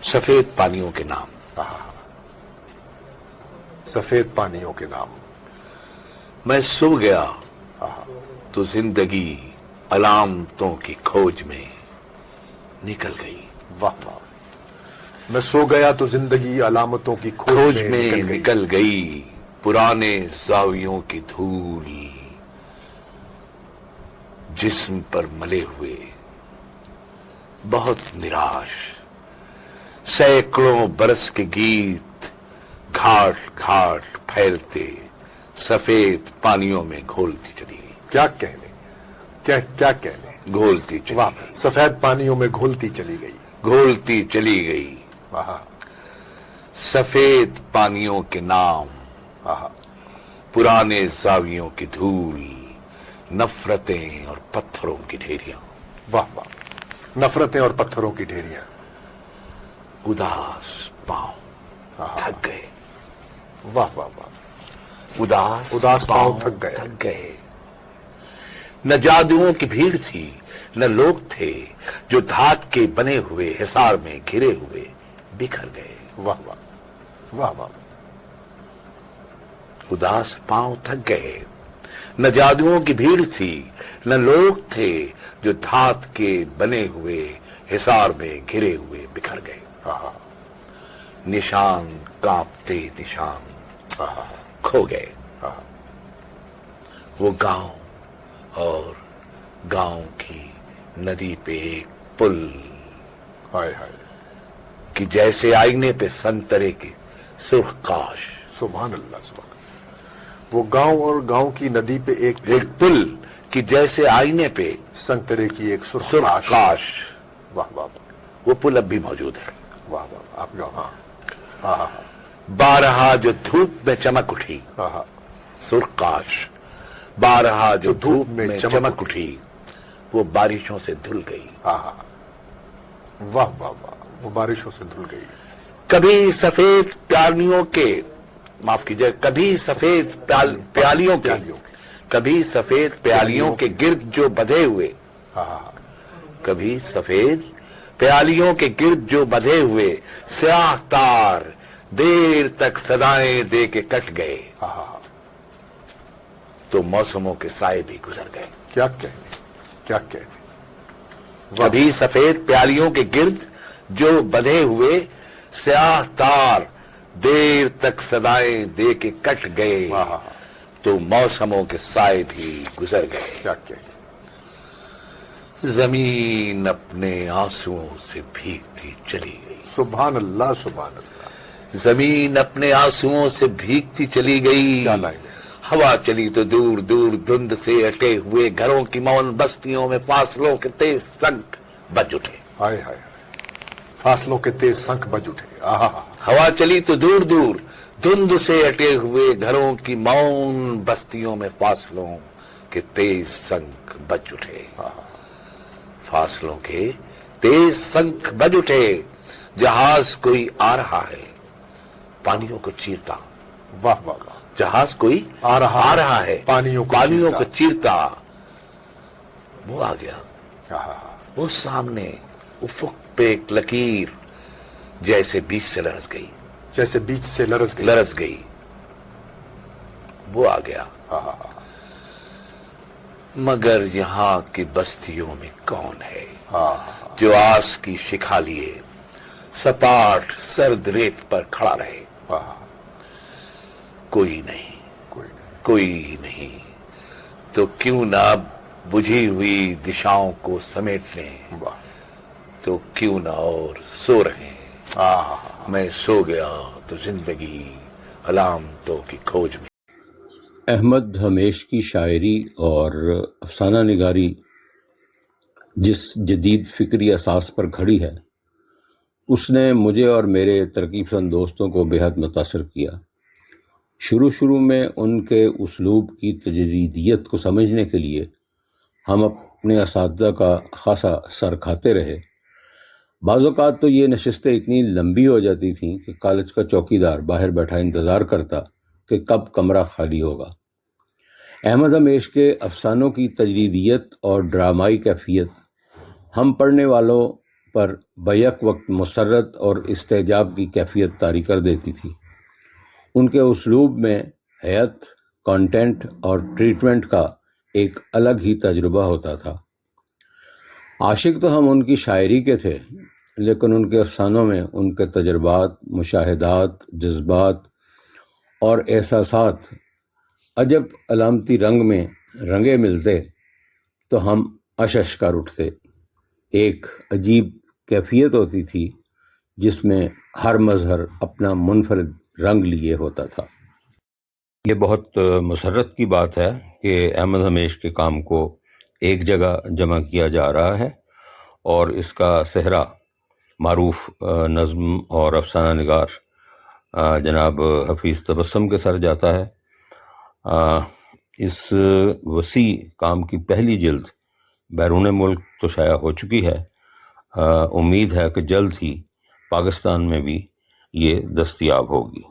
سفید پانیوں کے نام. سفید پانیوں کے نام. میں سو گیا تو زندگی علامتوں کی کھوج میں نکل گئی. واہ واہ. میں سو گیا تو زندگی علامتوں کی کھوج میں نکل گئی. پرانے زاویوں کی دھول جسم پر ملے ہوئے بہت نراش. سینکڑوں برس کے گیت گھاٹ گھاٹ پھیلتے سفید پانیوں میں گھولتی چلی گئی. کیا کہنے، کیا کہنے. گھولتی چلی واہ. گئی. سفید پانیوں میں گھولتی چلی گئی. گھولتی چلی گئی. سفید پانیوں کے نام، پرانے زاویوں کی دھول، نفرتیں اور پتھروں کی ڈھیریاں. واہ واہ. نفرتیں اور پتھروں کی ڈھیریاں. اداس پاؤں تھک گئے. واہ واہ واہ. اداس پاؤں تھک گئے. نہ جادوؤں کی بھیڑ تھی، نہ لوگ تھے جو دھات کے بنے ہوئے حصار میں گھرے ہوئے بکھر گئے. واہ واہ. واہ واہ. اداس پاؤں تھک گئے. نہ جادوؤں کی بھیڑ تھی، نہ لوگ تھے جو دھات کے بنے ہوئے حصار میں گھرے ہوئے بکھر گئے. نشان کانپتے نشان کھو گئے. وہ گاؤں اور گاؤں کی ندی پہ ایک پل ہائے ہائے. کہ جیسے آئینے پہ سنترے کی سرخ کاش. سبحان اللہ. سبحان اللہ. وہ گاؤں اور گاؤں کی ندی پہ ایک پل کہ جیسے آئینے پہ سنترے کی ایک سرخ کاش. واہ واہ. وہ پل اب بھی موجود ہے. واہ واہ. آپ جو ہاں. بارہا جو دھوپ میں چمک اٹھی سرخ کاش. بارہا جو دھوپ میں چمک اٹھی وہ بارشوں سے دھل گئی. واہ واہ واہ. وہ بارشوں سے دھل گئی. کبھی سفید پیالیوں کے معاف کیجیے کبھی سفید پیالیوں کے کبھی سفید پیالیوں کے گرد جو بدھے ہوئے کبھی سفید پیالیوں کے گرد جو بدھے ہوئے سیاہ تار دیر تک صدائیں دے کے کٹ گئے تو موسموں کے سائے بھی گزر گئے. کیا کہنے، کیا کہنے. کبھی سفید پیالیوں کے گرد جو بدھے ہوئے سیاہ تار دیر تک صدائیں دے کے کٹ گئے تو موسموں کے سائے بھی گزر گئے. کیا کہنے. زمین اپنے آنسوؤں سے بھیگتی چلی گئی. سبحان اللہ. سبحان اللہ. زمین اپنے آنسوؤں سے بھیگتی چلی گئی. کیا لائن ہے. ہوا چلی تو دور دور دھند سے اٹے ہوئے گھروں کی مون بستیوں میں فاصلوں کے تیز سنک بج اٹھے. ہائے ہائے. فاصلوں کے تیز سنک بج اٹھے. ہوا چلی تو دور دور دھند سے اٹے ہوئے گھروں کی مون بستیوں میں فاصلوں کے تیز سنک بج اٹھے. فاصلوں کے تیز سنک بج اٹھے. جہاز کوئی آ رہا ہے پانیوں کو چیرتا. واہ واہ. جہاز کوئی آ رہا ہے پانیوں کو چیرتا. وہ آ گیا. وہ سامنے افق پہ ایک لکیر جیسے بیچ سے لرز گئی. وہ آ گیا. مگر یہاں کی بستیوں میں کون ہے جو آس کی شکھا لیے سپاٹ سرد ریت پر کھڑا رہے. کوئی نہیں تو کیوں نہ بجھی ہوئی دشاؤں کو سمیٹ لیں. تو کیوں نہ اور سو رہے. میں سو گیا تو زندگی علامتوں کی کھوج میں. احمد ہمیش کی شاعری اور افسانہ نگاری جس جدید فکری اساس پر کھڑی ہے اس نے مجھے اور میرے ترقی پسند دوستوں کو بے حد متاثر کیا. شروع میں ان کے اسلوب کی تجدیدیت کو سمجھنے کے لیے ہم اپنے اساتذہ کا خاصا سر کھاتے رہے. بعض اوقات تو یہ نشستیں اتنی لمبی ہو جاتی تھیں کہ کالج کا چوکیدار باہر بیٹھا انتظار کرتا کہ کب کمرہ خالی ہوگا. احمد ہمیش کے افسانوں کی تجدیدیت اور ڈرامائی کیفیت ہم پڑھنے والوں پر بیک وقت مسرت اور استعجاب کی کیفیت طاری کر دیتی تھی۔ ان کے اسلوب میں حیت، کانٹینٹ اور ٹریٹمنٹ کا ایک الگ ہی تجربہ ہوتا تھا۔ عاشق تو ہم ان کی شاعری کے تھے، لیکن ان کے افسانوں میں ان کے تجربات، مشاہدات، جذبات اور احساسات عجب علامتی رنگ میں رنگے ملتے تو ہم اشش کر اٹھتے۔ ایک عجیب کیفیت ہوتی تھی جس میں ہر مظہر اپنا منفرد رنگ لیے ہوتا تھا۔ یہ بہت مسرت کی بات ہے کہ احمد ہمیش کے کام کو ایک جگہ جمع کیا جا رہا ہے اور اس کا صحرا معروف نظم اور افسانہ نگار جناب حفیظ تبسم کے سر جاتا ہے۔ اس وسیع کام کی پہلی جلد بیرون ملک تو شائع ہو چکی ہے، امید ہے کہ جلد ہی پاکستان میں بھی یہ دستیاب ہوگی۔